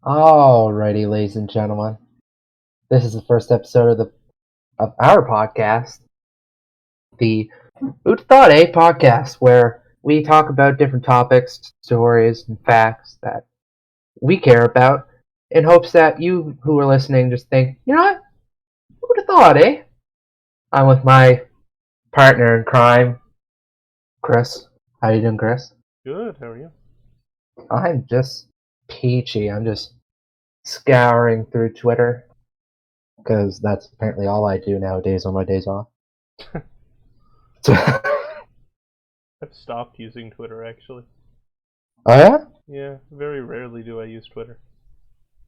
Alrighty, ladies and gentlemen, this is the first episode of our podcast, the Who'd Thought A podcast, where we talk about different topics, stories, and facts that we care about, in hopes that you who are listening just think, you know what, who'd have thought, eh? I'm with my partner in crime, Chris. How you doing, Chris? Good, how are you? I'm just peachy. I'm just scouring through Twitter because that's apparently all I do nowadays on my days off. I've stopped using Twitter actually. Oh yeah? Yeah, very rarely do I use Twitter.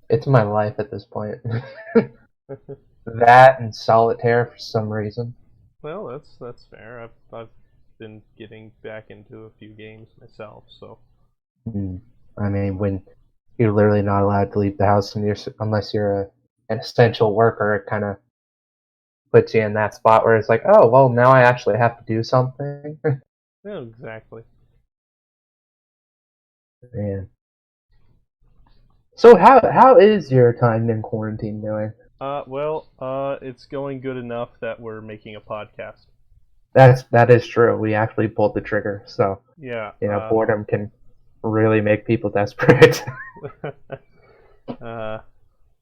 It's my life at this point. That and solitaire for some reason. Well, that's fair. I've been getting back into a few games myself, so I mean, when you're literally not allowed to leave the house unless you're an essential worker, it kind of puts you in that spot where it's like, oh, well, now I actually have to do something. yeah, exactly. Man. So how is your time in quarantine doing? It's going good enough that we're making a podcast. That is true. We actually pulled the trigger. So, Yeah, boredom can really make people desperate.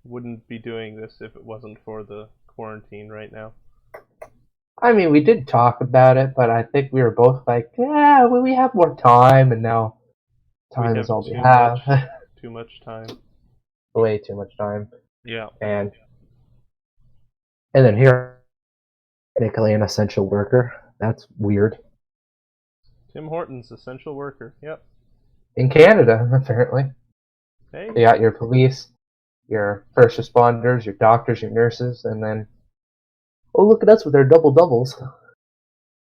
wouldn't be doing this if it wasn't for the quarantine right now. I mean, we did talk about it, but I think we were both like, yeah, well, we have more time, and now We time is have all we have. too much time. Way too much time. Yeah. And then here, technically an essential worker. That's weird. Tim Hortons, essential worker. Yep. In Canada, apparently. Hey. You got your police, your first responders, your doctors, your nurses, and then, oh, look at us with our double doubles.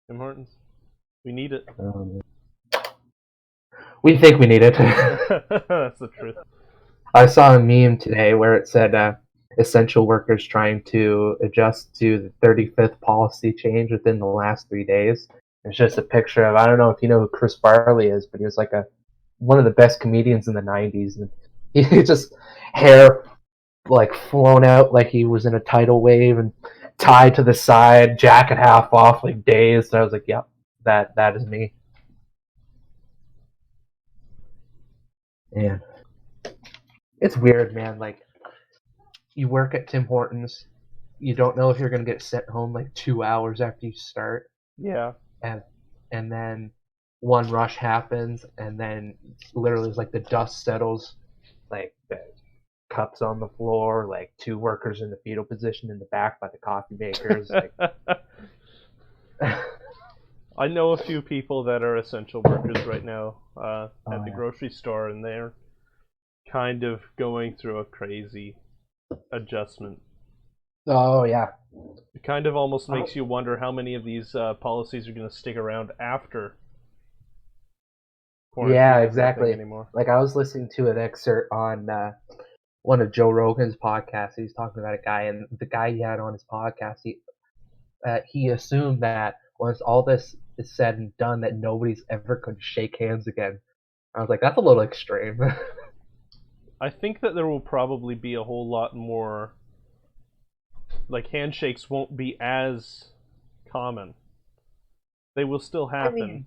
Tim Hortons. We need it. We think we need it. That's the truth. I saw a meme today where it said essential workers trying to adjust to the 35th policy change within the last 3 days. It's just a picture of, I don't know if you know who Chris Farley is, but he was like one of the best comedians in the 90s. And he just hair like flown out like he was in a tidal wave and tied to the side, jacket half off, like dazed. And I was like, yep, that is me. And it's weird, man. Like, you work at Tim Hortons, you don't know if you're gonna get sent home like 2 hours after you start, Yeah. and then one rush happens, and then literally it's like the dust settles, like the cups on the floor, like two workers in the fetal position in the back by the coffee makers. Like, I know a few people that are essential workers right now at the yeah. grocery store, and they're kind of going through a crazy adjustment. Oh yeah. It kind of almost makes you wonder how many of these policies are going to stick around after quarantine Yeah, isn't a thing exactly. anymore. Like, I was listening to an excerpt on one of Joe Rogan's podcasts. He was talking about a guy, and the guy he had on his podcast, he assumed that once all this is said and done, that nobody's ever going to shake hands again. I was like, that's a little extreme. I think that there will probably be a whole lot more. Like, handshakes won't be as common. They will still happen. I mean,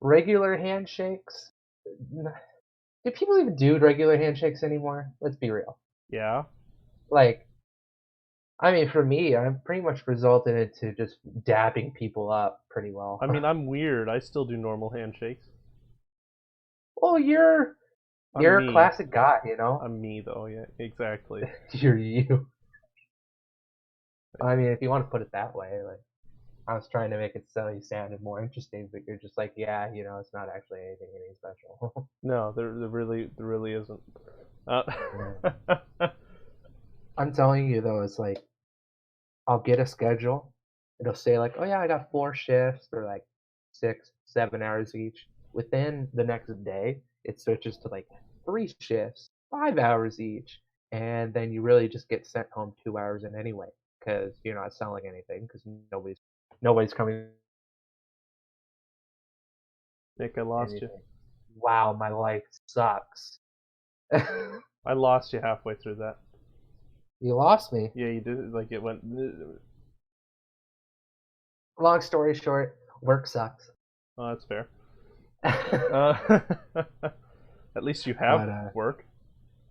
regular handshakes. Do people even do regular handshakes anymore? Let's be real. Yeah. Like, I mean, for me, I've pretty much resulted into just dabbing people up pretty well. I mean, I'm weird. I still do normal handshakes. Well, you're a me. classic guy, you know. I'm me, though. Yeah, exactly. You're you. I mean, if you want to put it that way, like, I was trying to make it so you sounded more interesting, but you're just like, yeah, it's not actually anything special. No, there really isn't. I'm telling you though, it's like, I'll get a schedule. It'll say like, oh yeah, I got 4 shifts for like 6, 7 hours each. Within the next day, it switches to like 3 shifts, 5 hours each, and then you really just get sent home 2 hours in anyway because you're not selling anything because nobody's coming. Nick, I lost Anything. you. Wow, my life sucks. I lost you halfway through that. You lost me. Yeah, you did. Like it went. Long story short, work sucks. Oh, that's fair. but Uh, at least you have work.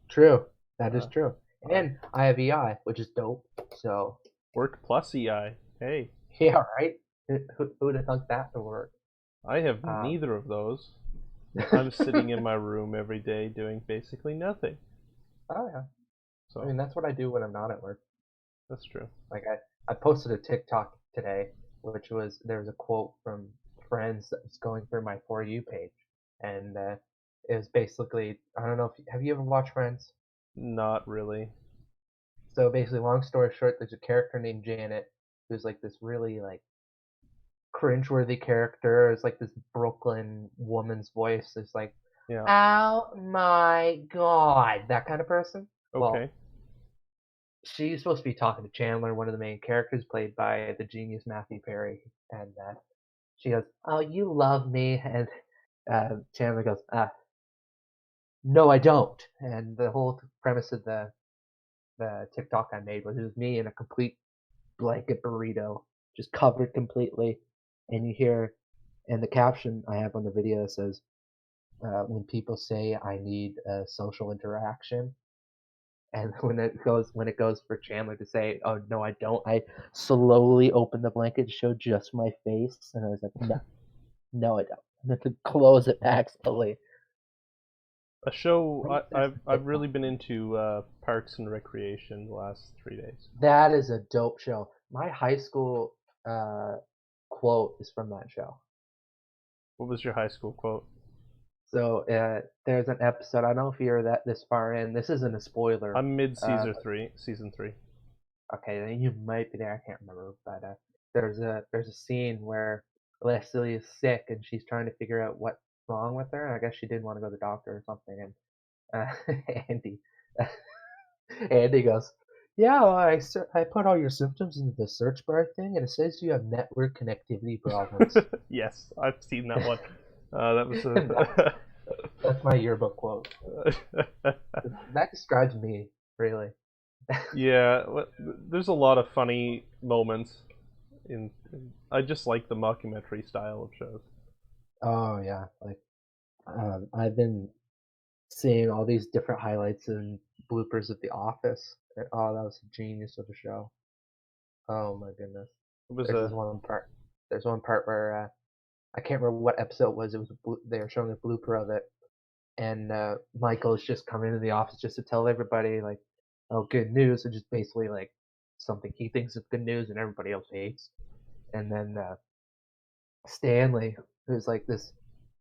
true, that is Uh, true. And I have EI, which is dope. So work plus EI. Hey, yeah, right. Who would have thought that would work? I have neither of those. I'm sitting in my room every day doing basically nothing. Oh yeah. So I mean, that's what I do when I'm not at work. that's true. Like I posted a TikTok today, which was there was a quote from Friends that was going through my For You page, and it was basically I don't know if have you ever watched Friends? Not really. So basically, long story short, there's a character named Janet who's like this really like cringeworthy character. It's like this Brooklyn woman's voice. It's like, Yeah. oh my god, that kind of person. Okay. Well, she's supposed to be talking to Chandler, one of the main characters, played by the genius Matthew Perry, and she goes, "Oh, you love me," and Chandler goes, "No, I don't." And the whole premise of the TikTok I made was it was me in a complete blanket burrito, just covered completely, and you hear, and the caption I have on the video says, "When people say I need social interaction." And when it goes for Chandler to say, "Oh no, I don't," I slowly open the blanket to show just my face, and I was like, "No, no, I don't." And then to close it back slowly. A show I've really been into Parks and Recreation the last 3 days. That is a dope show. My high school uh, quote is from that show. What was your high school quote? So there's an episode. I don't know if you're that this far in. This isn't a spoiler. I'm mid Uh, season three. okay, then you might be there. I can't remember, but there's a scene where Leslie is sick and she's trying to figure out what's wrong with her. And I guess she didn't want to go to the doctor or something. And Andy Andy goes, "Yeah, well, I put all your symptoms into the search bar thing, and it says you have network connectivity problems." Yes, I've seen that one. That was That's my yearbook quote. That describes me, really. yeah. There's a lot of funny moments I just like the mockumentary style of shows. Oh yeah, like I've been seeing all these different highlights and bloopers of The Office. Oh, that was a genius of a show. Oh my goodness. It was There's a this one part. There's one part where I can't remember what episode it was. It was they were showing a blooper of it, and Michael's just coming into the office just to tell everybody like, "Oh, good news," and just basically like something he thinks is good news and everybody else hates. And then Stanley, who's like this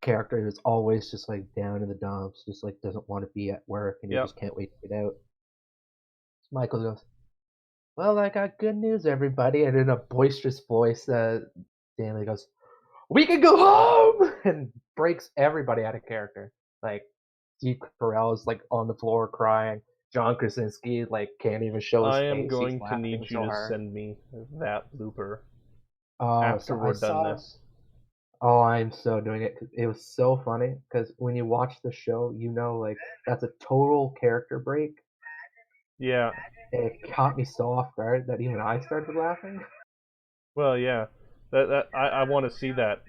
character who's always just like down in the dumps, just like doesn't want to be at work, and he yep. just can't wait to get out. So Michael goes, "Well, I got good news, everybody," and in a boisterous voice, Stanley goes, "We can go home!" and breaks everybody out of character. Like Steve Carell is like on the floor crying. John Krasinski like can't even show his I am face. He's going to laughing need you so to hard. send me that blooper Oh, after so I we're done saw. this. Oh, I'm so doing it. 'Cause it was so funny because when you watch the show, you know, like that's a total character break. Yeah. It caught me so off guard that even I started laughing. Well, yeah. I want to see that.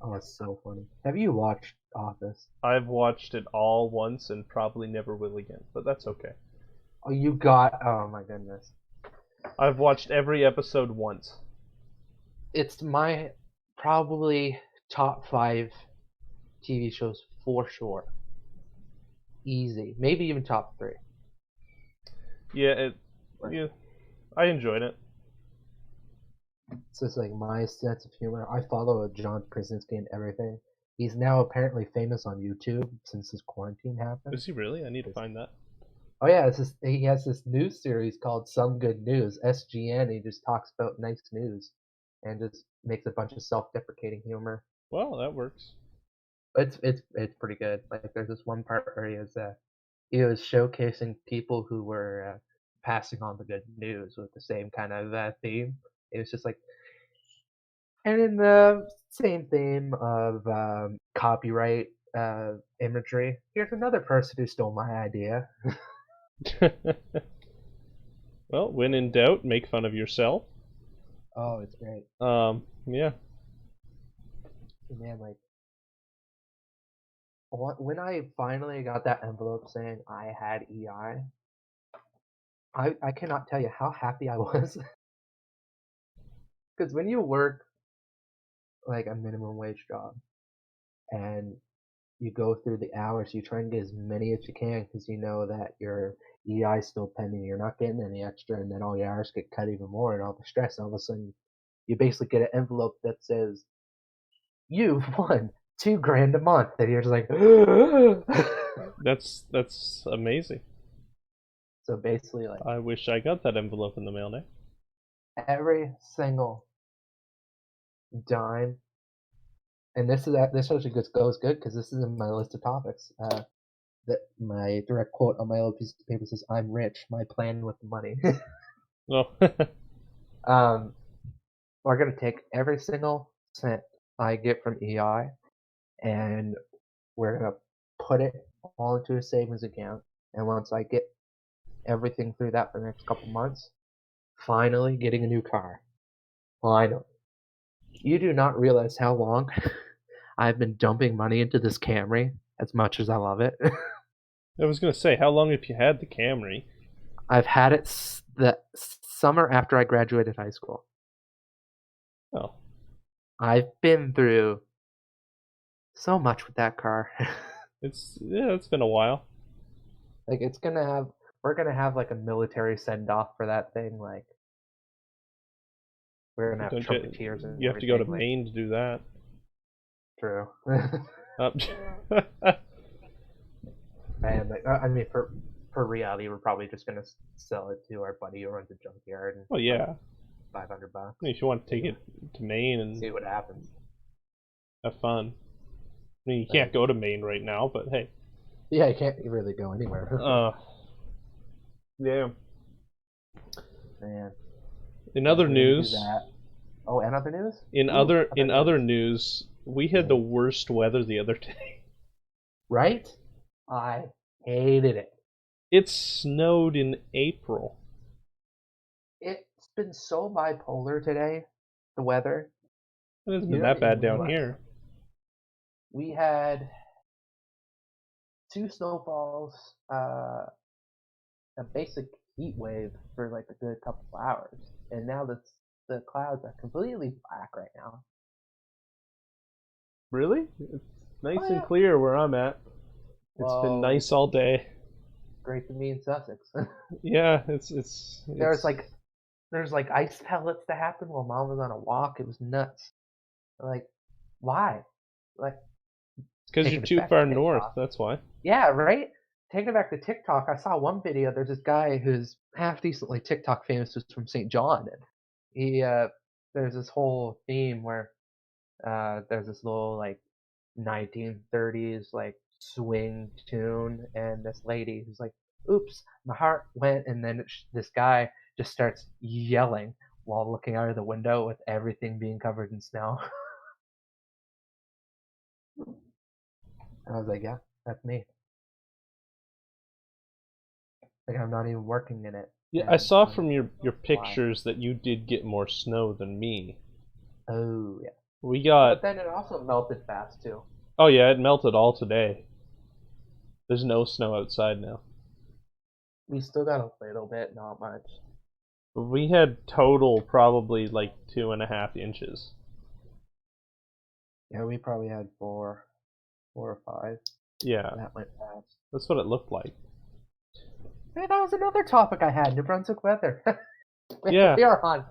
Oh, it's so funny. Have you watched Office? I've watched it all once and probably never will again, but that's okay. Oh, you got. Oh my goodness. I've watched every episode once. It's my probably top 5 TV shows for sure. Easy. Maybe even top 3. Yeah, yeah, I enjoyed it. It's just like my sense of humor. I follow John Krasinski and everything. He's now apparently famous on YouTube since this quarantine happened. Is he really? I need to find that. Oh yeah, he has this news series called Some Good News, SGN. He just talks about nice news and just makes a bunch of self-deprecating humor. Well, that works. It's pretty good. Like there's this one part where he was showcasing people who were passing on the good news with the same kind of theme. It was just like, and in the same theme of copyright, imagery. Here's another person who stole my idea. Well, when in doubt, make fun of yourself. Oh, it's great. Yeah. Man, like when I finally got that envelope saying I had EI, I cannot tell you how happy I was. Because when you work like a minimum wage job and you go through the hours, you try and get as many as you can because you know that your EI is still pending, you're not getting any extra, and then all your hours get cut even more, and all the stress. And all of a sudden, you basically get an envelope that says you've won $2,000 a month, and you're just like, That's amazing. so basically, like I wish I got that envelope in the mail now. every single dime, and this actually goes good because this is in my list of topics. That my direct quote on my little piece of paper says, "I'm rich. My plan with the money." Oh. um, we're gonna take every single cent I get from EI, and we're gonna put it all into a savings account. And once I get everything through that for the next couple months, finally getting a new car. Finally. You do not realize how long I've been dumping money into this Camry, as much as I love it. I was gonna say, how long have you had the Camry? I've had it the summer after I graduated high school. Oh, I've been through so much with that car. it's been a while. Like we're gonna have like a military send off for that thing. Like we're gonna have Don't trumpeters and you have to go to everything. Like, Maine to do that? true. Um, And like, I mean, for reality, we're probably just gonna sell it to our buddy who runs a junkyard and well, like yeah. $500. If you want to take it to Maine and See what happens. have fun. I mean, you Like, can't go to Maine right now, but hey. yeah, you can't really go anywhere. Yeah. Man. In Yeah, other we're gonna do news, that. Oh, and other news? in Ooh, other news. news, we had the worst weather the other day. Right? I hated it. It snowed in April. It's been so bipolar today, the weather. It hasn't You been don't that even bad down realize. here. We had 2 snowfalls, a basic heat wave for like a good couple of hours, and now the clouds are completely black right now. Really? It's nice Oh and yeah. clear where I'm at. It's been Well, nice all day. great to be in Sussex. Yeah, There's like ice pellets that happened while mom was on a walk. It was nuts. Like, why? Like, because you're taking it too back to far north. TikTok. That's why. Yeah, right? Taking it back to TikTok, I saw one video. There's this guy who's half decently TikTok famous, who's from St. John, and there's this whole theme where there's this little like 1930s like swing tune, and this lady who's like, "Oops, my heart went," and then this guy just starts yelling while looking out of the window with everything being covered in snow. I was like, yeah, that's me. Like I'm not even working in it, Yeah, I and saw I'm from your fly. pictures that you did get more snow than me. Oh yeah, We but got. then it also melted fast too. Oh yeah, it melted all today. There's no snow outside now. We still got a little bit, not much. We had total probably like 2.5 inches. Yeah, we probably had 4 or 5. Yeah, That went fast. that's what it looked like. Hey, that was another topic I had. New Brunswick weather. Yeah, We are on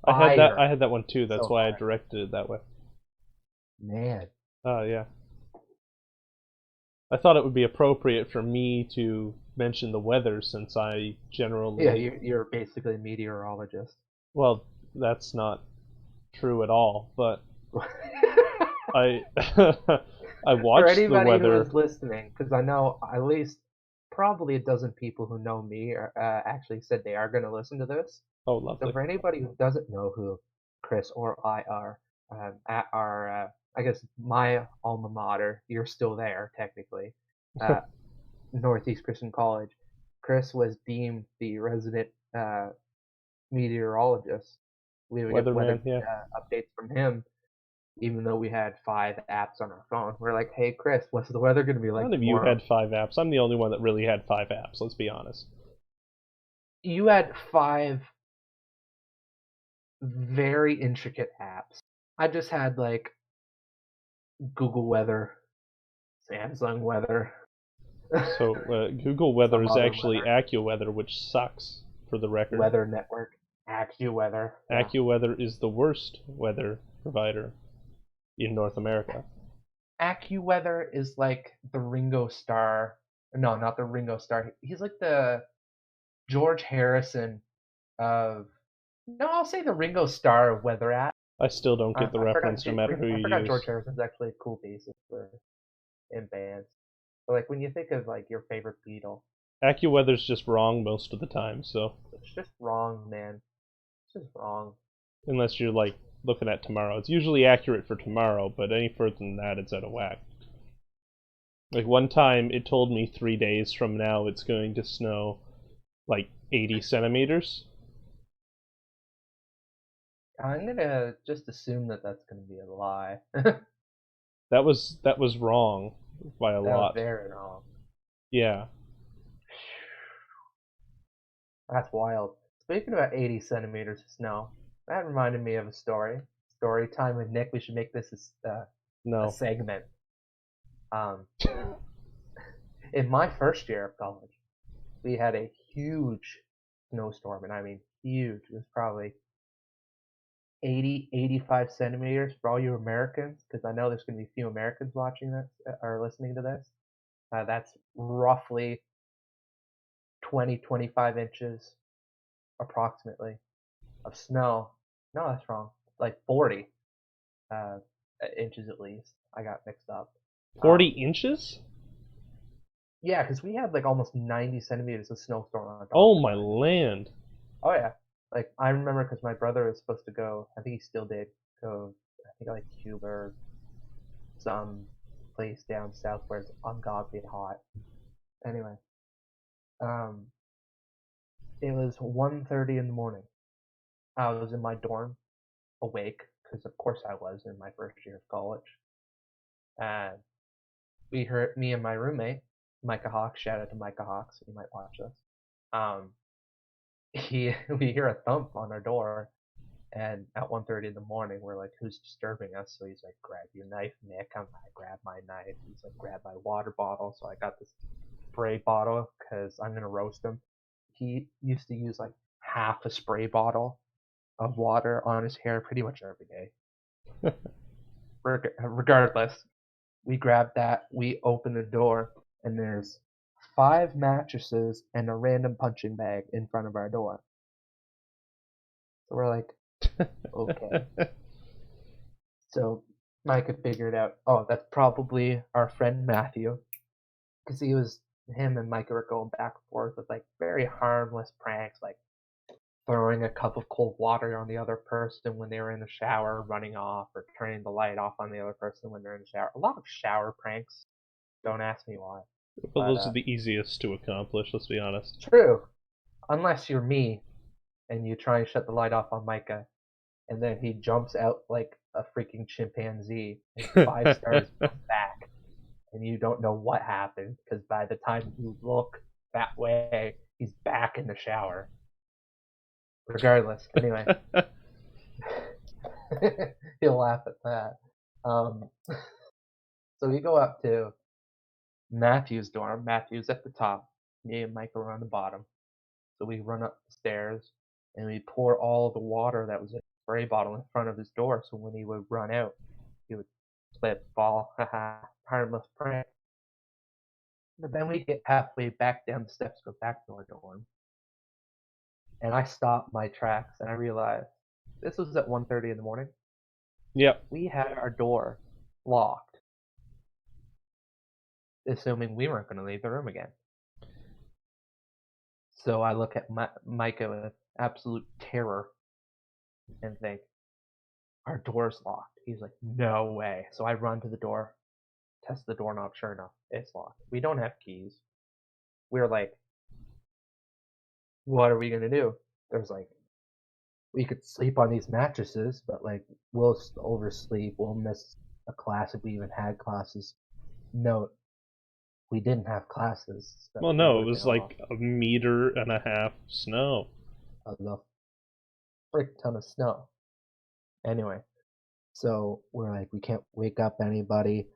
I fire had that one too. That's so why I far. directed it that way. Man. Oh yeah. I thought it would be appropriate for me to mention the weather since I generally. Yeah, you're basically a meteorologist. Well, that's not true at all. But I I For watched the anybody who weather. is listening, because I know at least probably a dozen people who know me actually said they are going to listen to this. Oh, So lovely. for anybody who doesn't know who Chris or I are, at our I guess my alma mater, you're still there technically, uh, Northeast Christian College. Chris was deemed the resident meteorologist. We would get weather Weatherman, yeah. updates from him, even though we had 5 apps on our phone. We're like, hey, Chris, what's the weather going to be like None of you tomorrow? had 5 apps. I'm the only one that really had 5 apps, let's be honest. You had 5 very intricate apps. I just had like Google Weather, Samsung Weather, So Google Weather some is other actually weather, AccuWeather, which sucks, for the record. Weather Network, AccuWeather. Yeah. AccuWeather is the worst weather provider in North America. AccuWeather is like the Ringo Starr. No, not the Ringo Starr. He's like the George Harrison of. No, I'll say the Ringo Starr of weather app. I still don't get the I forgot. reference, no matter who I you forgot George use. Harrison's actually a cool bassist for in bands. But like when you think of like your favorite Beatle, AccuWeather's just wrong most of the time, so it's just wrong, man. It's just wrong. unless you're like looking at tomorrow, it's usually accurate for tomorrow, but any further than that, it's out of whack. Like one time, it told me 3 days from now it's going to snow like 80 centimeters. I'm gonna just assume that that's gonna be a lie. That was wrong by a That was lot. very wrong. Yeah. That's wild. Speaking about 80 centimeters of snow, that reminded me of a story. Story time with Nick. We should make this a No. segment. Um, in my first year of college, we had a huge snowstorm, and I mean huge. It was probably 80, 85 centimeters for all you Americans, because I know there's going to be a few Americans watching this or listening to this. That's roughly 20, 25 inches approximately of snow. No, that's wrong. Like 40 uh, inches at least. I got mixed up. 40 inches? Yeah, because we had like almost 90 centimeters of snowstorm on top Oh of my it. land. Oh yeah, like I remember because my brother was supposed to go. I think he still did go. I think like Cuba or some place down south where it's ungodly hot. Anyway, um, it was 1:30 in the morning. I was in my dorm, awake because of course I was in my first year of college, and we heard me and my roommate Micah Hawks. Shout out to Micah Hawks. You might watch this. Um, he we hear a thump on our door, and at 1:30 in the morning, we're like, "Who's disturbing us?" So he's like, "Grab your knife, Nick." I grab my knife. He's like, "Grab my water bottle." So I got this spray bottle because I'm gonna roast him. He used to use like half a spray bottle of water on his hair pretty much every day. Regardless, we grab that. We open the door, and there's 5 mattresses and a random punching bag in front of our door. So we're like, okay. So Micah figured out, oh, that's probably our friend Matthew, because him and Micah were going back and forth with like very harmless pranks, like throwing a cup of cold water on the other person when they were in the shower, running off, or turning the light off on the other person when they're in the shower. A lot of shower pranks. Don't ask me why. Well, But those are the easiest to accomplish, let's be honest. true. Unless you're me and you try and shut the light off on Micah, and then he jumps out like a freaking chimpanzee and 5 stars back, and you don't know what happened because by the time you look that way, he's back in the shower. Regardless, anyway, he'll laugh at that. Um, so we go up to Matthew's dorm. Matthew's at the top. Me and Mike are on the bottom. So we run up the stairs and we pour all the water that was in the spray bottle in front of his door. So when he would run out, he would slip, fall, haha, harmless prank. But then we get halfway back down the steps, go back to our dorm, and I stopped my tracks and I realized this was at 1:30 in the morning. Yep. We had our door locked, assuming we weren't going to leave the room again. So I look at Micah with absolute terror and think, our door's locked. He's like, no way. So I run to the door, test the doorknob. Sure enough, it's locked. We don't have keys. We're like, what are we gonna do? There's like, we could sleep on these mattresses, but like, we'll oversleep. We'll miss a class if we even had classes. Note, we didn't have classes. So Well, we no, would it have been was off like 1.5 meters snow. a frick ton of snow. Anyway, so we're like, we can't wake up anybody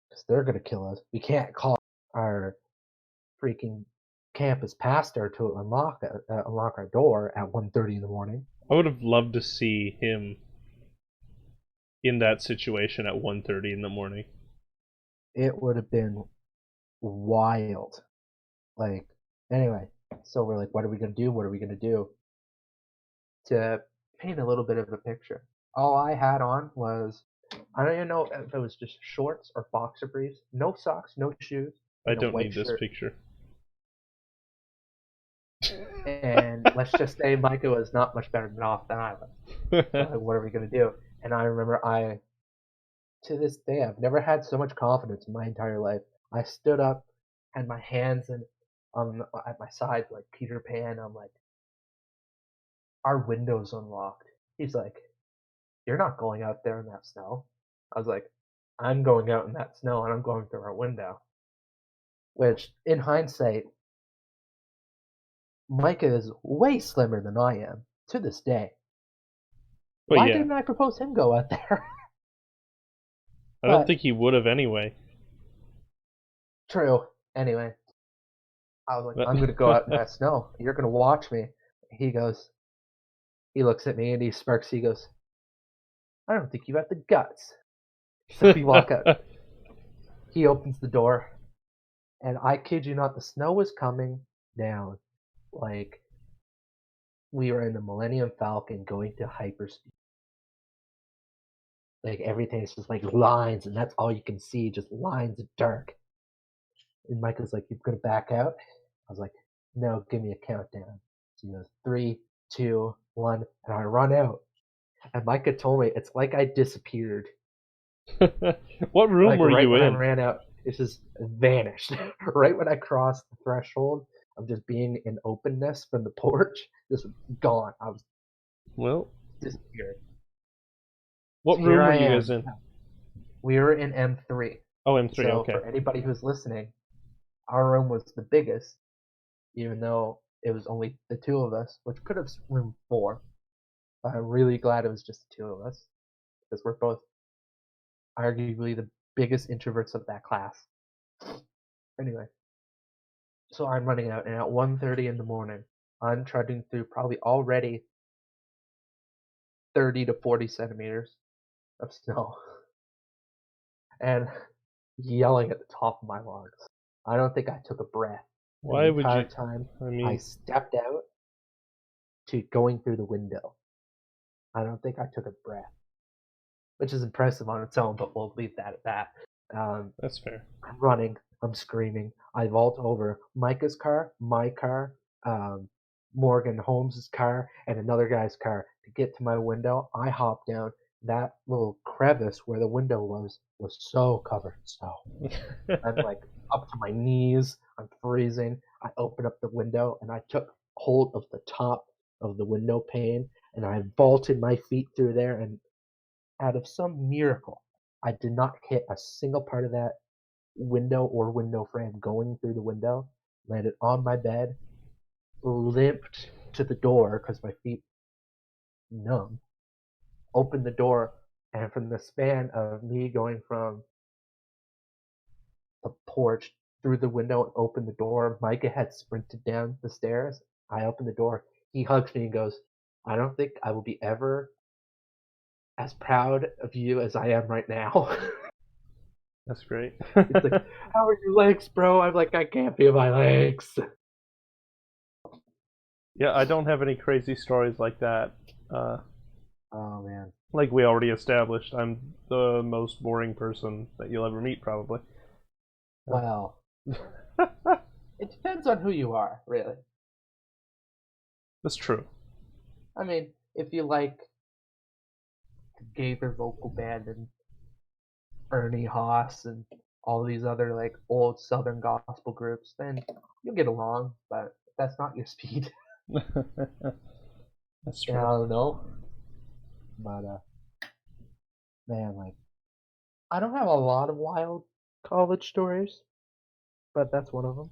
because they're gonna kill us. We can't call our freaking campus pastor to unlock our door at 1:30 in the morning. I would have loved to see him in that situation at 1:30 in the morning. It would have been wild. Like, anyway, so we're like, what are we gonna do? What are we gonna do? To paint a little bit of a picture, all I had on was, I don't even know if it was just shorts or boxer briefs, no socks, no shoes, I and a don't white need this shirt. picture. And let's just say Micah was not much better off than I was. So like, what are we gonna do? And I remember to this day, I've never had so much confidence in my entire life. I stood up, had my hands at my side like Peter Pan. I'm like, our window's unlocked. He's like, you're not going out there in that snow. I was like, I'm going out in that snow and I'm going through our window. Which, in hindsight, Micah is way slimmer than I am to this day. But Why yeah, didn't I propose him go out there? I don't But think he would have anyway. true. Anyway, I was like, But I'm gonna go out in that snow. You're gonna watch me. He goes, he looks at me and he smirks. He goes, I don't think you have the guts. So we walk out. He opens the door, and I kid you not, the snow was coming down like we were in the Millennium Falcon going to hyperspeed. Like everything's just like lines, and that's all you can see, just lines of dark. And Micah's like, "You're gonna back out?" I was like, "No, give me a countdown." So he goes, 3, 2, 1, and I run out. And Micah told me it's like I disappeared. What room Like were right you when I in? ran out, it just vanished. Right when I crossed the threshold of just being in openness from the porch, just gone. I was Well, disappeared. what So here room were I you guys am. in? We were in M3. Oh, M3. So Okay. for anybody who's listening, our room was the biggest, even though it was only the two of us, which could have room 4. But I'm really glad it was just the two of us because we're both arguably the biggest introverts of that class. Anyway, so I'm running out, and at 1:30 in the morning, I'm trudging through probably already 30 to 40 centimeters of snow and yelling at the top of my lungs. I don't think I took a breath in the Why would entire you? time I I mean, stepped out to going through the window. I don't think I took a breath, which is impressive on its own, but we'll leave that at that. that's fair. I'm running, I'm screaming. I vault over Micah's car, my car, Morgan Holmes's car, and another guy's car to get to my window. I hop down. That little crevice where the window was so covered in snow. I'm like up to my knees. I'm freezing. I open up the window and I took hold of the top of the window pane and I vaulted my feet through there. And out of some miracle, I did not hit a single part of that window or window frame going through the window. Landed on my bed, limped to the door because my feet numb. Opened the door, and from the span of me going from the porch through the window and opened the door, Micah had sprinted down the stairs. I opened the door. He hugs me and goes, I don't think I will be ever as proud of you as I am right now. That's great. He's like, how are your legs, bro? I'm like, I can't feel my legs. Yeah, I don't have any crazy stories like that. Uh, Oh, man. like we already established, I'm the most boring person that you'll ever meet, probably. Well, it depends on who you are, really. That's true. I mean, if you like Gaither vocal band and Ernie Haas and all these other like old Southern gospel groups, then you'll get along. But if that's not your speed, That's I true. don't know. But man, like I don't have a lot of wild college stories, but that's one of them.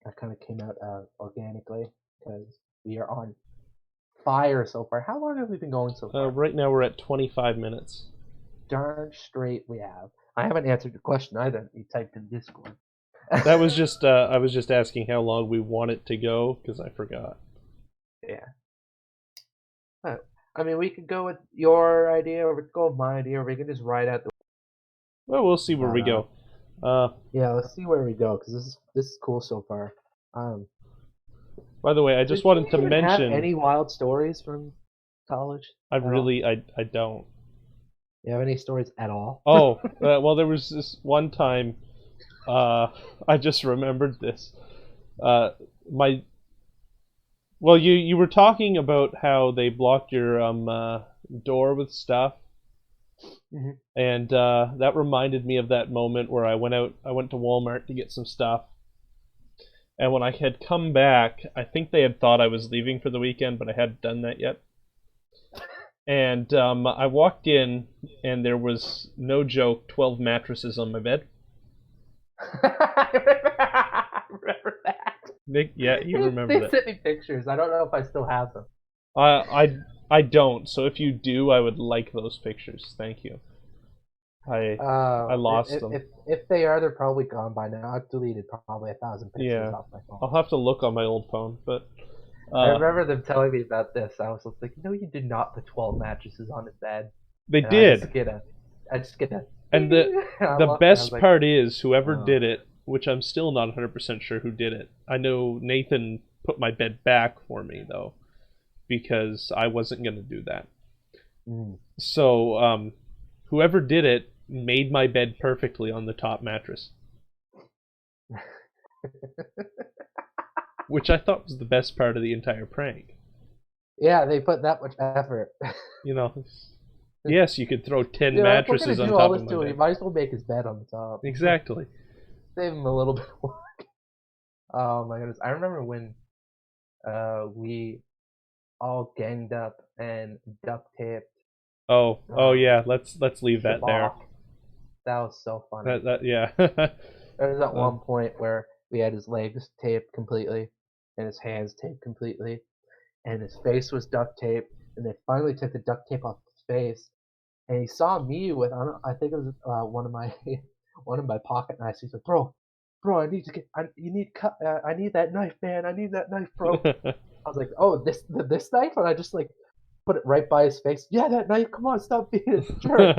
That kind of came out organically because we are on fire so far. How long have we been going so far? Right now we're at 25 minutes. Darn straight we have. I haven't answered your question either. You typed in Discord. That was just I was just asking how long we want it to go because I forgot. Yeah. But, I mean, we could go with your idea, or we could go with my idea, or we could just ride out the. Well, we'll see where we go. Yeah, let's see where we go because this is cool so far. By the way, I just wanted to mention. Have any wild stories from college? I don't. You have any stories at all? Oh, well, there was this one time. I just remembered this. You were talking about how they blocked your door with stuff, Mm-hmm. and that reminded me of that moment where I went to Walmart to get some stuff, and when I had come back, I think they had thought I was leaving for the weekend, but I hadn't done that yet. And I walked in, and there was, no joke, 12 mattresses on my bed. I remember that. Nick, yeah, you remember that. They sent me pictures. I don't know if I still have them. I don't. So if you do, I would like those pictures. Thank you. I lost them. If they are, they're probably gone by now. I've deleted probably 1,000 pictures off my phone. I'll have to look on my old phone, but. I remember them telling me about this. I was like, no, you did not put 12 mattresses on his bed. They did. I just get a. And the best part is, whoever did it, which I'm still not 100% sure who did it. I know Nathan put my bed back for me, though, because I wasn't going to do that. Mm. So, whoever did it made my bed perfectly on the top mattress. Which I thought was the best part of the entire prank. Yeah, they put that much effort. Yes, you could throw 10 mattresses on top of my bed. You might as well make his bed on the top. Exactly. Save him a little bit of work. Oh my goodness. I remember when we all ganged up and duct taped. Oh yeah, let's leave that there. That was so funny. Yeah. There was that one point where we had his legs taped completely and his hands taped completely and his face was duct taped, and they finally took the duct tape off his face, and he saw me with I think it was one of my pocket knives. He's like, bro, I need that knife, man. I need that knife, bro. I was like, oh, this knife? And I just like put it right by his face. Yeah, that knife. Come on, stop being a jerk.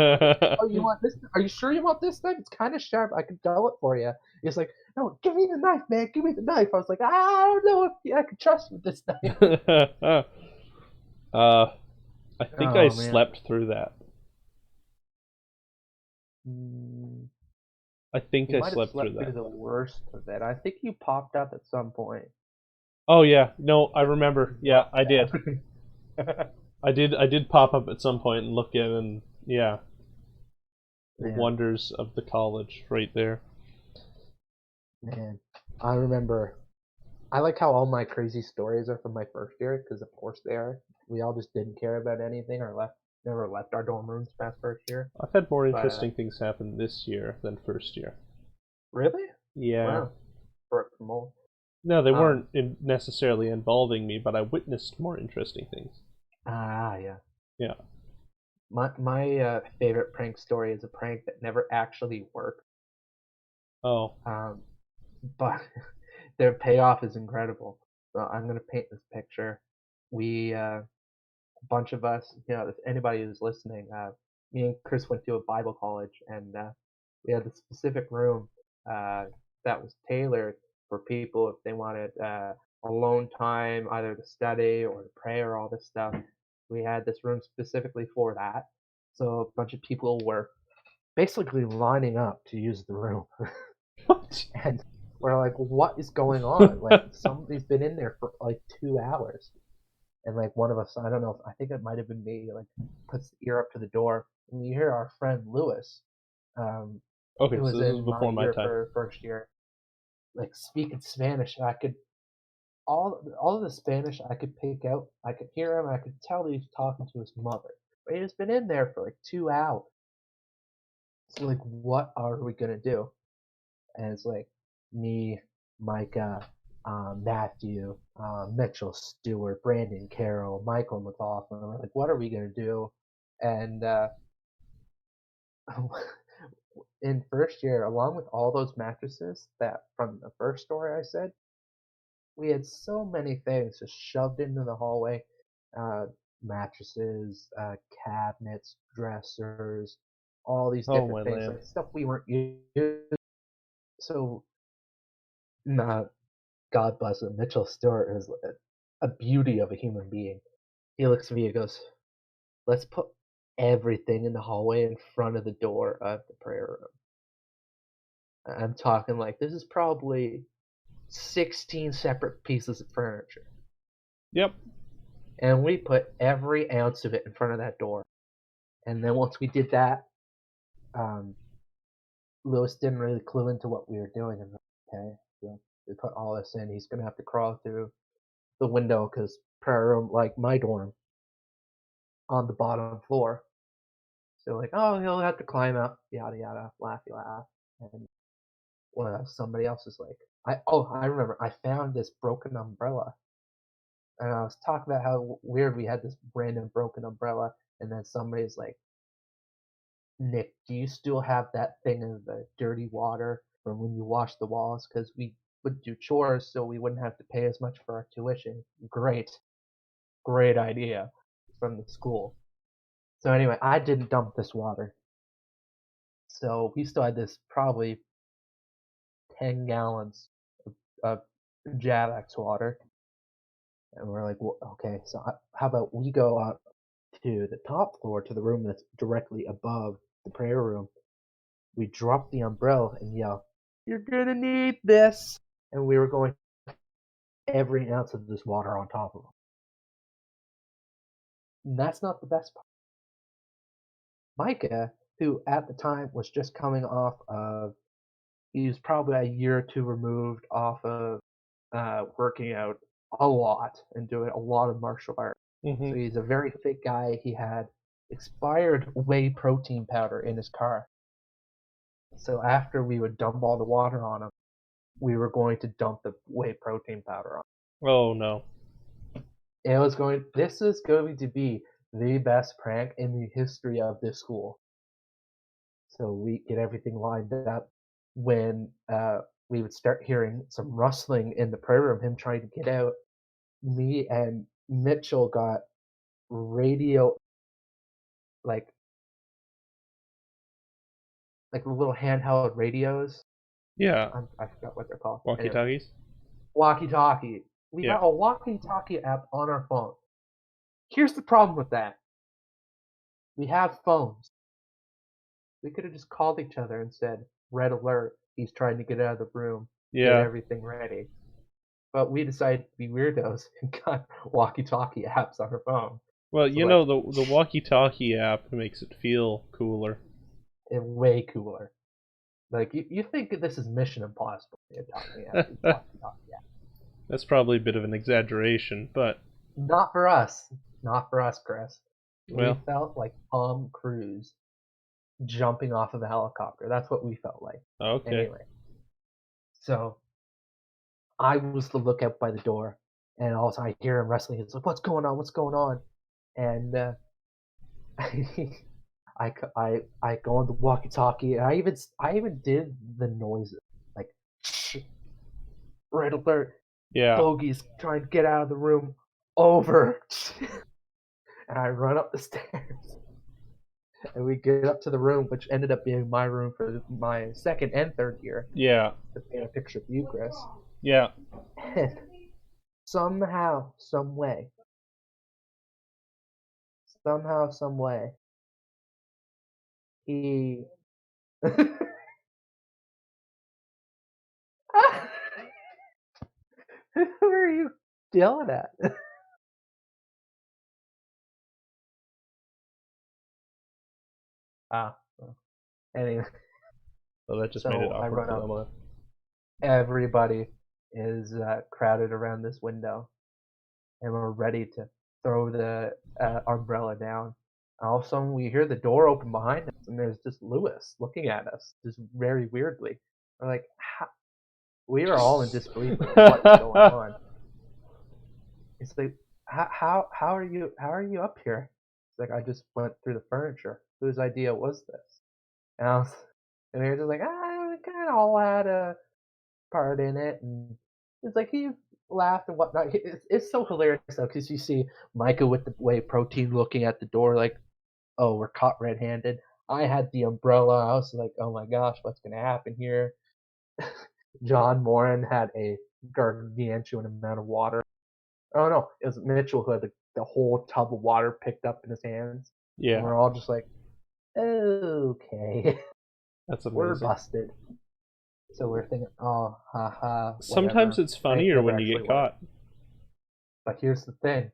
Oh, you want this? Are you sure you want this knife? It's kind of sharp. I could dull it for you. He's like, no, give me the knife, man. Give me the knife. I was like, I don't know if I can trust you with this knife. I think I slept through that. I think I slept through that. The worst of it. I think you popped up at some point. Oh yeah, no, I remember. Yeah, I did. I did pop up at some point and look in, and yeah. The wonders of the college right there. Man, I remember. I like how all my crazy stories are from my first year, because of course they are. We all just didn't care about anything or never left our dorm rooms past first year. I've had more interesting things happen this year than first year. Really? Yeah. Wow. No, they weren't necessarily involving me, but I witnessed more interesting things. Yeah. Yeah. My favorite prank story is a prank that never actually worked. Oh. But their payoff is incredible. So I'm gonna paint this picture. We a bunch of us, if anybody who's listening, me and Chris went to a Bible college, and we had a specific room that was tailored for people if they wanted alone time, either to study or to pray or all this stuff. We had this room specifically for that. So a bunch of people were basically lining up to use the room. What? And we're like, what is going on? Like, somebody's been in there for like 2 hours. and like one of us, I don't know, I think it might have been me, like puts the ear up to the door, and you hear our friend Lewis, um, Okay, who so was this was in my before my year time. for first year, like speaking Spanish. And I could all of the Spanish I could pick out. I could hear him. I could tell that he was talking to his mother. But he has been in there for like 2 hours. So like, what are we gonna do? And it's like me, Micah, Matthew, Mitchell Stewart, Brandon Carroll, Michael McLaughlin. We're like, what are we gonna do? And in first year, along with all those mattresses that from the first story I said, we had so many things just shoved into the hallway. Uh, Mattresses, cabinets, dressers, all these Oh different my things, land. like stuff we weren't used. So, uh, God bless him, Mitchell Stewart is a beauty of a human being. He looks at me and goes, "Let's put everything in the hallway in front of the door of the prayer room." I'm talking like this is probably 16 separate pieces of furniture. Yep. And we put every ounce of it in front of that door. And then once we did that, um, Lewis didn't really clue into what we were doing. And okay, so we put all this in. He's gonna have to crawl through the window because prayer room, like my dorm, on the bottom floor. So like, oh, he'll have to climb up, yada yada, laughy laugh. And somebody else is like, I remember, I found this broken umbrella, and I was talking about how weird we had this random broken umbrella, and then somebody's like, Nick, do you still have that thing of the dirty water from when you washed the walls? Because we would do chores so we wouldn't have to pay as much for our tuition. Great, great idea from the school. So anyway, I didn't dump this water. So we still had this probably 10 gallons of Javex water. And we're like, well, okay, so how about we go up to the top floor to the room that's directly above the prayer room. We drop the umbrella and yell, "You're gonna need this!" And we were going every ounce of this water on top of them. And that's not the best part. Micah, who at the time was just coming off of, he was probably a year or two removed off of working out a lot and doing a lot of martial arts. So Hmm. he's a very fit guy. He had expired whey protein powder in his car. So after we would dump all the water on him, we were going to dump the whey protein powder on. Oh no. It was going. This is going to be the best prank in the history of this school. So we get everything lined up. When we would start hearing some rustling in the prayer room, him trying to get out, me and Mitchell got radio, like the little handheld radios. Yeah. I forgot what they're called. Walkie Anyway, talkies. walkie-talkie. We Yeah. got a walkie-talkie app on our phone. Here's the problem with that: we have phones. We could have just called each other and said, "Red alert! He's trying to get out of the room. Get Yeah. everything ready." But we decided to be weirdos and got walkie-talkie apps on our phone. Well, So like, the walkie-talkie app makes it feel cooler. it's way cooler. Like you think this is Mission Impossible? You're talking about these walkie-talkie apps. That's probably a bit of an exaggeration, but Not for us. Not for us, Chris. We well, felt like Tom Cruise jumping off of a helicopter. That's what we felt like. okay. Anyway, so I was the lookout by the door, and all of a sudden I hear him wrestling. He's like, "What's going on? What's going on?" And I go on the walkie-talkie, and I even did the noises like red alert, Yeah. Bogey's trying to get out of the room, over, and I run up the stairs, and we get up to the room, which ended up being my room for my second and third year. Yeah. To paint a picture for you, Chris. Yeah. And somehow, some way, he who are you yelling at? Well, anyway, So that just made it so I awkward run for up. them. Everybody is crowded around this window, and we're ready to throw the umbrella down. And all of a sudden, we hear the door open behind us, and there's just Lewis looking at us, just very weirdly. We're like, we were all in disbelief, like, what is going on? It's like, how are you up here? It's like, I just went through the furniture. Whose idea was this? And I was, and we were just like, we kind of all had a part in it, and it's like he laughed and whatnot. It's so hilarious though, because you see Micah with the whey protein looking at the door like, oh, we're caught red-handed. I had the umbrella. I was like, oh my gosh, what's gonna happen here? John Moran had a gargantuan amount of water. Oh no, it was Mitchell who had the whole tub of water picked up in his hands, and Yeah, we're all just like, okay, that's we're amazing. busted. So we're thinking, oh, haha, Sometimes whatever. it's And it funnier never when you actually get worked. caught. But here's the thing.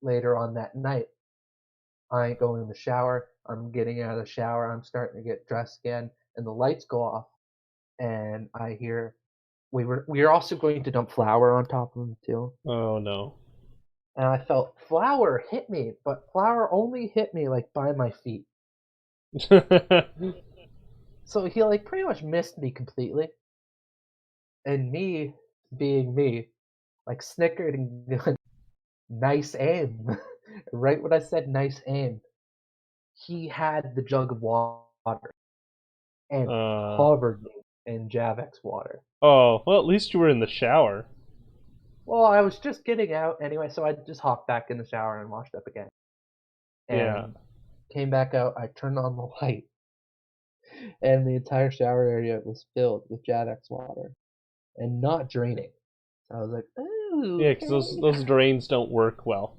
Later on that night, I go in the shower. I'm getting out of the shower. I'm starting to get dressed again, and the lights go off. And I hear we were also going to dump flour on top of them too. Oh no. And I felt flour hit me, but flour only hit me like by my feet. So he like pretty much missed me completely. And me being me, like snickered and going, nice aim. Right when I said nice aim, he had the jug of water and uh, covered me in Javex water. oh, well, at least you were in the shower. Well, I was just getting out anyway, so I just hopped back in the shower and washed up again. Yeah. And came back out, I turned on the light, and the entire shower area was filled with Javex water and not draining. So I was like, Yeah, because those okay. those drains don't work well.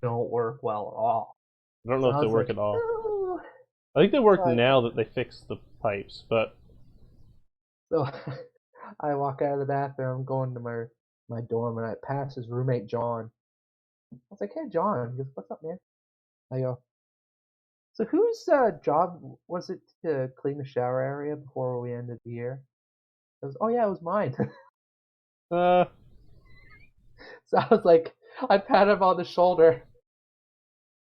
Don't work well at all. I don't know So if I they was work like, at all. oh. I think they So work now that they fixed the pipes, but so I walk out of the bathroom, going to my dorm, and I pass his roommate John. I was like, "Hey, John." He goes, "What's up, man?" I go, "So whose job was it to clean the shower area before we ended the year?" He goes, "Oh yeah, it was mine." uh, So I was like, I pat him on the shoulder.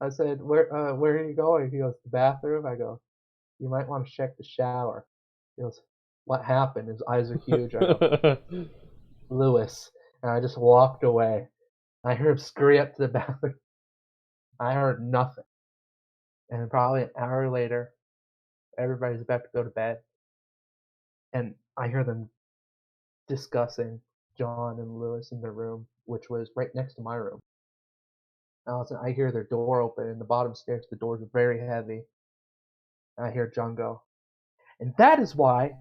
I said, where are you going?" He goes, "The bathroom." I go, "You might want to check the shower." He goes, "What happened?" His eyes are huge. I go, "Lewis." And I just walked away. I heard him scurry up to the bathroom. I heard nothing. And probably an hour later, everybody's about to go to bed, and I hear them discussing John and Lewis in their room, which was right next to my room. I hear their door open, and the bottom stairs, the doors are very heavy. And I hear John go, "And that is why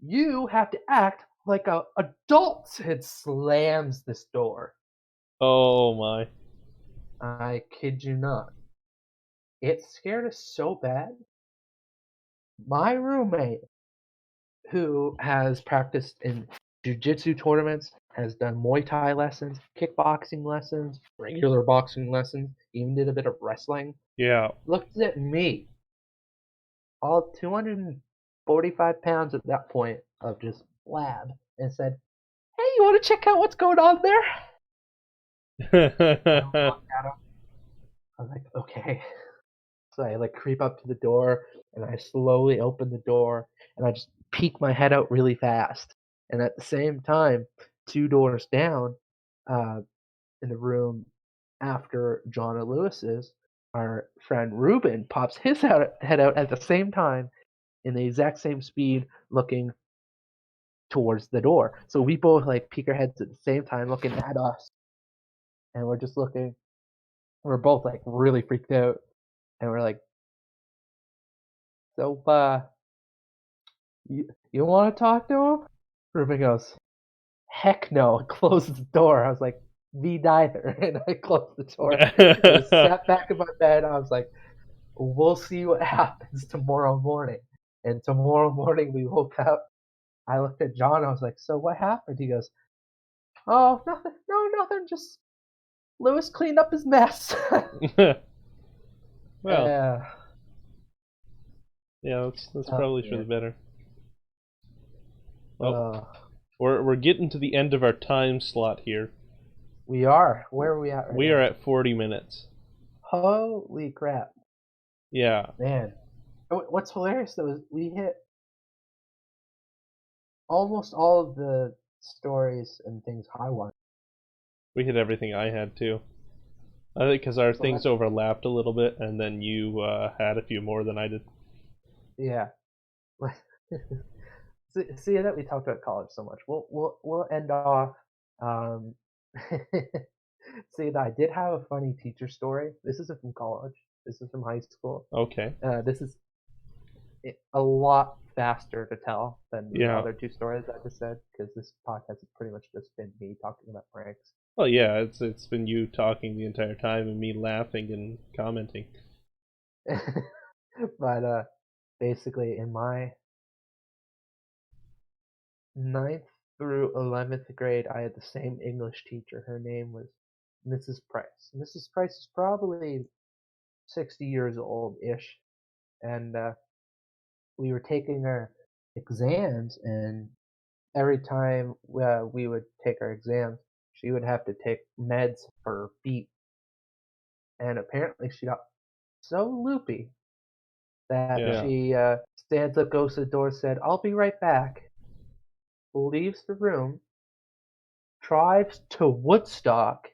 you have to act like a adult," and slams this door. oh my. I kid you not. It scared us so bad. My roommate, who has practiced in jiu-jitsu tournaments, has done Muay Thai lessons, kickboxing lessons, regular boxing lessons, even did a bit of wrestling, Yeah. looked at me, all 245 pounds at that point of just blab, and said, "Hey, you want to check out what's going on there?" I looked at him. I was like, "Okay." So I like creep up to the door, and I slowly open the door, and I just peek my head out really fast. And at the same time, two doors down, uh, in the room after John and Lewis's, our friend Ruben pops his head out at the same time in the exact same speed, looking towards the door. So we both like peek our heads at the same time, looking at us, and we're just looking. We're both like really freaked out, and we're like, "So, you want to talk to him?" Ruben goes, "Heck no," and closes the door. I was like, "Me neither." And I closed the door. And I sat back in my bed. I was like, "We'll see what happens tomorrow morning." And tomorrow morning we woke up. I looked at John. I was like, "So what happened?" He goes, "Oh, nothing. No, nothing. Just Lewis cleaned up his mess." Well, uh, Yeah, that's probably for the better. Well, Uh, we're getting to the end of our time slot here. we are. Where are we at right We now? are at 40 minutes. Holy crap, Yeah. man! What's hilarious though is we hit almost all of the stories and things I want. We hit everything I had too. I think because our So things overlapped a little bit, and then you had a few more than I did. yeah. See that we talked about college so much. We'll end off. Um, see that I did have a funny teacher story. This isn't from college. This is from high school. Okay. This is a lot faster to tell than the Yeah. other two stories I just said because this podcast has pretty much just been me talking about pranks. Well, yeah, it's been you talking the entire time and me laughing and commenting. But basically, in my ninth through 11th grade, I had the same English teacher. Her name was Mrs. Price. Mrs. Price is probably 60 years old ish, and we were taking our exams, and every time we would take our exams, she would have to take meds for her feet, and apparently she got so loopy that Yeah. she stands up, goes to the door, said, "I'll be right back," leaves the room, drives to Woodstock,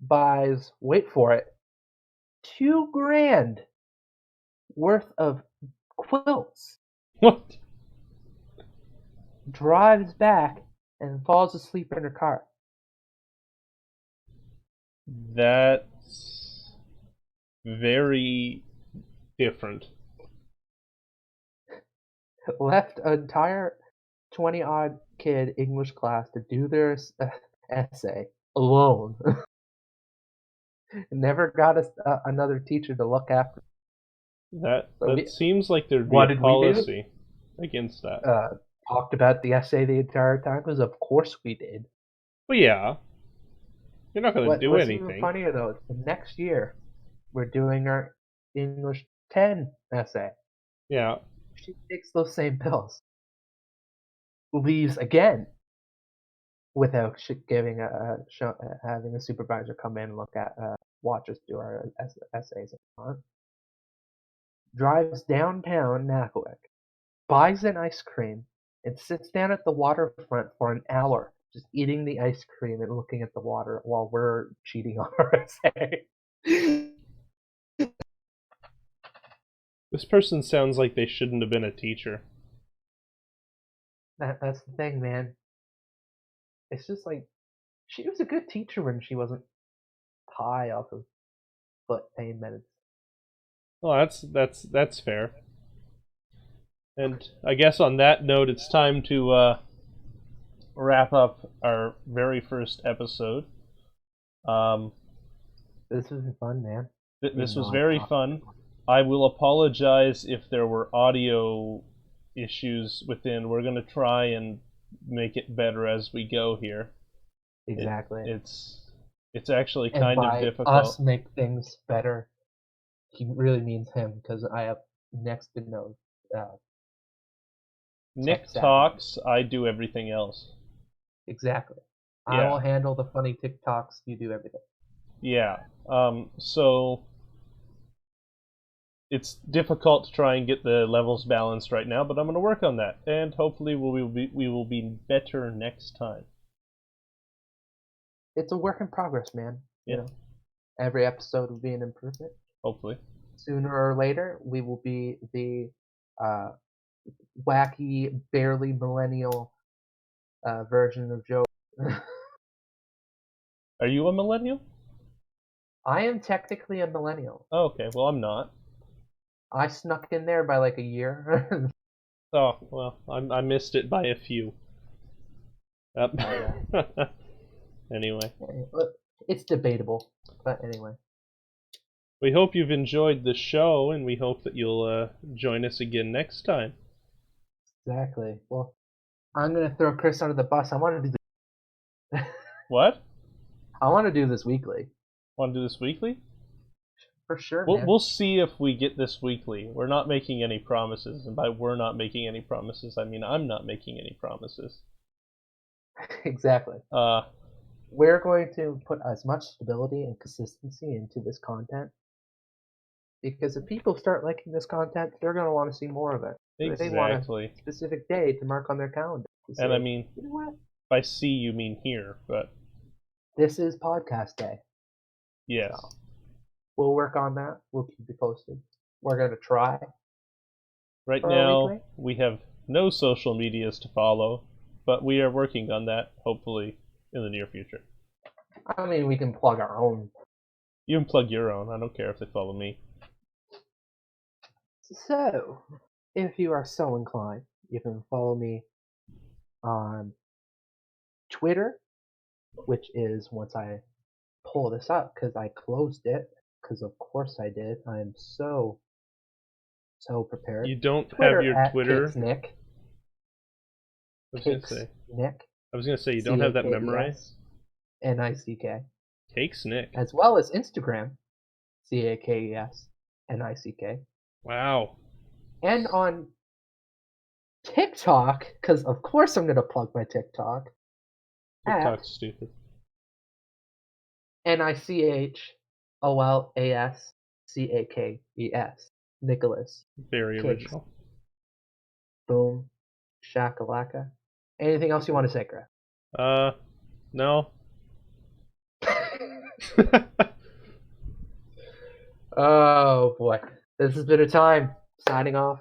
buys, wait for it, $2,000 worth of quilts, What? drives back, and falls asleep in her car. That's very different. Left an entire 20 odd kid English class to do their essay alone. Never got another teacher to look after. That So seems like there'd be what a did we do? policy against that. Talked about the essay the entire time because of course we did. But yeah, you're not going to do What's anything. even funnier though is the next year we're doing our English 10 essay. Yeah. She takes those same pills, leaves again without giving having a supervisor come in and look at watch us do our essays. Drives downtown Nakawik, buys an ice cream, and sits down at the waterfront for an hour, just eating the ice cream and looking at the water while we're cheating on our essay. This person sounds like they shouldn't have been a teacher. That's the thing, man. It's just like she was a good teacher when she wasn't high off of foot pain medicine. Well, that's fair. And I guess on that note, it's time to wrap up our very first episode. This was fun, man. This was very fun. I will apologize if there were audio issues within. We're going to try and make it better as we go here. Exactly. It's actually and kind by of difficult. Us make things better. He really means him because I have next to no. Nick savvy. talks. I do everything else. Exactly. I Yeah. will handle the funny TikToks. You do everything. Yeah. So it's difficult to try and get the levels balanced right now, but I'm going to work on that, and hopefully we will be better next time. It's a work in progress, man. Yeah. You know, every episode will be an improvement. Hopefully. Sooner or later, we will be the wacky, barely millennial version of Joe. Are you a millennial? I am technically a millennial. Oh, okay. Well, I'm not. I snuck in there by like a year. Oh, well, I missed it by a few. Anyway. It's debatable, but anyway. We hope you've enjoyed the show, and we hope that you'll join us again next time. Exactly. Well, I'm gonna throw Chris under the bus. I want to do What? I want to do this weekly. Want to do this weekly? for sure, We'll man. we'll see if we get this weekly. We're not making any promises, and by we're not making any promises, I mean I'm not making any promises. Exactly. Uh, We're going to put as much stability and consistency into this content because if people start liking this content, they're going to want to see more of it. They want a exactly. specific day to mark on their calendar. To say, And I mean, you know what? by see you mean here, but This is podcast day. yes. So we'll work on that. We'll keep you posted. We're going to try. Right for a now, weekly? we have no social medias to follow, but we are working on that, hopefully, in the near future. I mean, we can plug our own. You can plug your own. I don't care if they follow me. So, if you are so inclined, you can follow me on Twitter, which is once I pull this up because I closed it, because of course I did. I'm so prepared. You don't Twitter have your at Twitter. Cakesnick. I was gonna say. Nick. I was gonna say you don't have that memorized. Nick. Cakes Nick. As well as Instagram, CAKESNICK. Wow. And on TikTok, because of course I'm gonna plug my TikTok. TikTok's stupid. NICHOLASCAKES. Nicholas. Very Cakes. original. Boom. Shakalaka. Anything else you want to say, Greg? No. Oh boy. This has been a time. Signing off.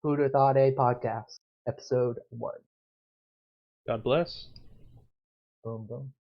Who'd have thought a podcast. Episode 1. God bless. Boom boom.